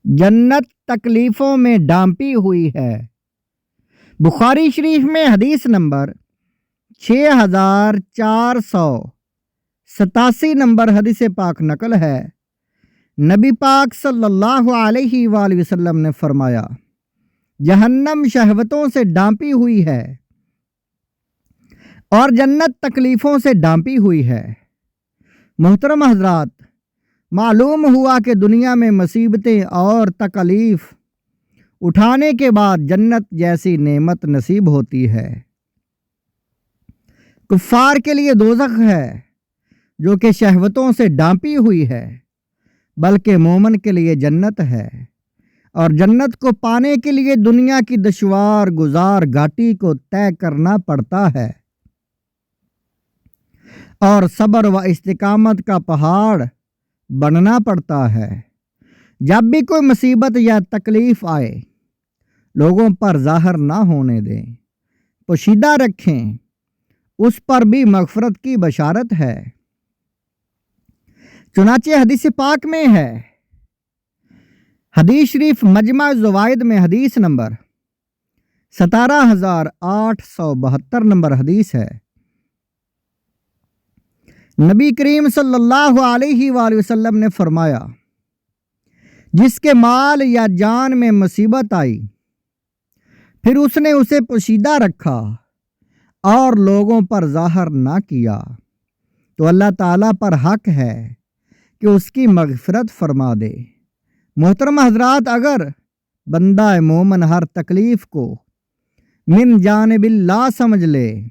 جنت تکلیفوں میں ڈانپی ہوئی ہے۔ بخاری شریف میں حدیث نمبر 6487 نمبر حدیث پاک نقل ہے۔ نبی پاک صلی اللہ علیہ وآلہ وسلم نے فرمایا، جہنم شہوتوں سے ڈانپی ہوئی ہے اور جنت تکلیفوں سے ڈانپی ہوئی ہے۔ محترم حضرات، معلوم ہوا کہ دنیا میں مصیبتیں اور تکلیف اٹھانے کے بعد جنت جیسی نعمت نصیب ہوتی ہے۔ کفار کے لیے دوزخ ہے جو کہ شہوتوں سے ڈانپی ہوئی ہے، بلکہ مومن کے لیے جنت ہے، اور جنت کو پانے کے لیے دنیا کی دشوار گزار گھاٹی کو طے کرنا پڑتا ہے اور صبر و استقامت کا پہاڑ بننا پڑتا ہے۔ جب بھی کوئی مصیبت یا تکلیف آئے، لوگوں پر ظاہر نہ ہونے دیں، پوشیدہ رکھیں، اس پر بھی مغفرت کی بشارت ہے۔ چنانچہ حدیث پاک میں ہے، حدیث شریف مجمع الزوائد میں حدیث نمبر 17872 نمبر حدیث ہے۔ نبی کریم صلی اللہ علیہ وآلہ وسلم نے فرمایا، جس کے مال یا جان میں مصیبت آئی، پھر اس نے اسے پوشیدہ رکھا اور لوگوں پر ظاہر نہ کیا، تو اللہ تعالیٰ پر حق ہے کہ اس کی مغفرت فرما دے۔ محترم حضرات، اگر بندہ مومن ہر تکلیف کو من جانب اللہ سمجھ لے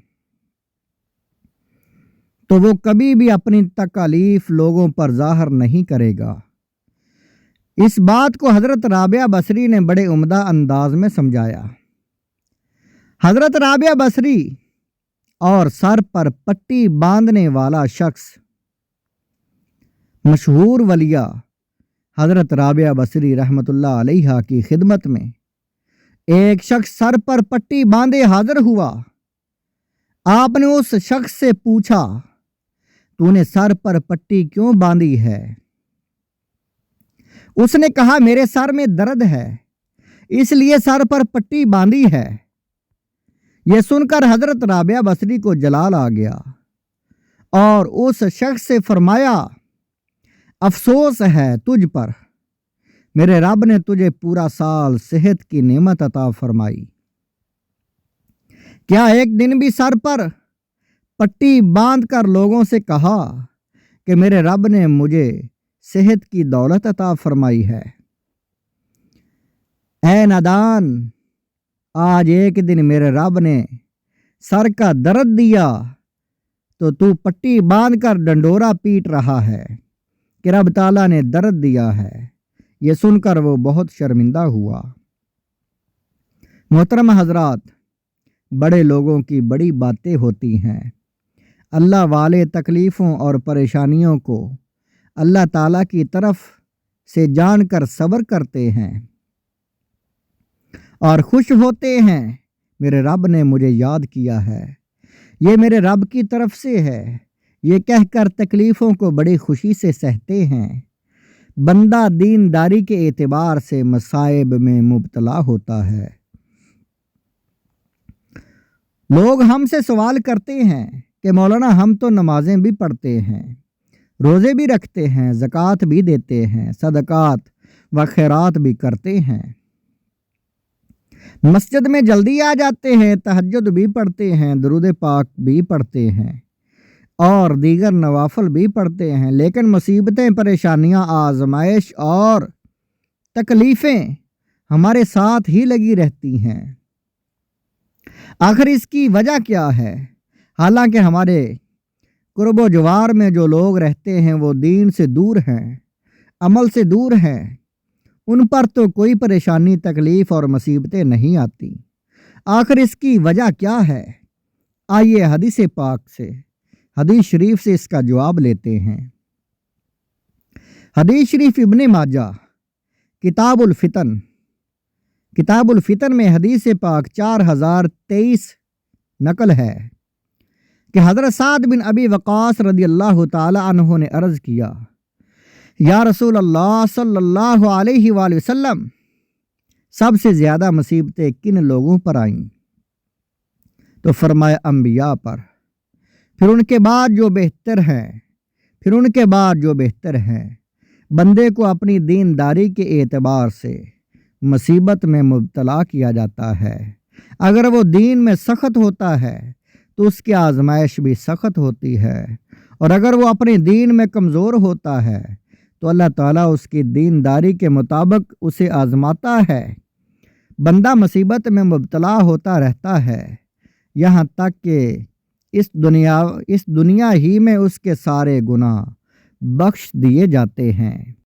تو وہ کبھی بھی اپنی تکالیف لوگوں پر ظاہر نہیں کرے گا۔ اس بات کو حضرت رابعہ بصری نے بڑے عمدہ انداز میں سمجھایا۔ حضرت رابعہ بصری اور سر پر پٹی باندھنے والا شخص، مشہور ولیہ حضرت رابعہ بصری رحمۃ اللہ علیہ کی خدمت میں ایک شخص سر پر پٹی باندھے حاضر ہوا۔ آپ نے اس شخص سے پوچھا، تو نے سر پر پٹی کیوں باندھی ہے؟ اس نے کہا، میرے سر میں درد ہے، اس لیے سر پر پٹی باندھی ہے۔ یہ سن کر حضرت رابعہ بصری کو جلال آ گیا اور اس شخص سے فرمایا، افسوس ہے تجھ پر، میرے رب نے تجھے پورا سال صحت کی نعمت عطا فرمائی، کیا ایک دن بھی سر پر پٹی باندھ کر لوگوں سے کہا کہ میرے رب نے مجھے صحت کی دولت عطا فرمائی ہے؟ اے نادان، آج ایک دن میرے رب نے سر کا درد دیا تو پٹی باندھ کر ڈنڈورا پیٹ رہا ہے کہ رب تعالیٰ نے درد دیا ہے۔ یہ سن کر وہ بہت شرمندہ ہوا۔ محترم حضرات، بڑے لوگوں کی بڑی باتیں ہوتی ہیں۔ اللہ والے تکلیفوں اور پریشانیوں کو اللہ تعالیٰ کی طرف سے جان کر صبر کرتے ہیں اور خوش ہوتے ہیں، میرے رب نے مجھے یاد کیا ہے، یہ میرے رب کی طرف سے ہے، یہ کہہ کر تکلیفوں کو بڑی خوشی سے سہتے ہیں۔ بندہ دینداری کے اعتبار سے مصائب میں مبتلا ہوتا ہے۔ لوگ ہم سے سوال کرتے ہیں کہ مولانا، ہم تو نمازیں بھی پڑھتے ہیں، روزے بھی رکھتے ہیں، زکوٰۃ بھی دیتے ہیں، صدقات و خیرات بھی کرتے ہیں، مسجد میں جلدی آ جاتے ہیں، تہجد بھی پڑھتے ہیں، درود پاک بھی پڑھتے ہیں اور دیگر نوافل بھی پڑھتے ہیں، لیکن مصیبتیں، پریشانیاں، آزمائش اور تکلیفیں ہمارے ساتھ ہی لگی رہتی ہیں۔ آخر اس کی وجہ کیا ہے؟ حالانکہ ہمارے قرب و جوار میں جو لوگ رہتے ہیں وہ دین سے دور ہیں، عمل سے دور ہیں، ان پر تو کوئی پریشانی، تکلیف اور مصیبتیں نہیں آتی۔ آخر اس کی وجہ کیا ہے؟ آئیے حدیث پاک سے، حدیث شریف سے اس کا جواب لیتے ہیں۔ حدیث شریف ابن ماجہ کتاب الفتن میں حدیث پاک 4023 نقل ہے کہ حضرت سعد بن ابی وقاص رضی اللہ تعالی عنہ نے عرض کیا، یا رسول اللہ صلی اللہ علیہ وآلہ وسلم، سب سے زیادہ مصیبتیں کن لوگوں پر آئیں؟ تو فرمایا انبیاء پر، پھر ان کے بعد جو بہتر ہیں، پھر ان کے بعد جو بہتر ہیں۔ بندے کو اپنی دینداری کے اعتبار سے مصیبت میں مبتلا کیا جاتا ہے۔ اگر وہ دین میں سخت ہوتا ہے تو اس کی آزمائش بھی سخت ہوتی ہے، اور اگر وہ اپنے دین میں کمزور ہوتا ہے تو اللہ تعالیٰ اس کی دینداری کے مطابق اسے آزماتا ہے۔ بندہ مصیبت میں مبتلا ہوتا رہتا ہے یہاں تک کہ اس دنیا ہی میں اس کے سارے گناہ بخش دیے جاتے ہیں۔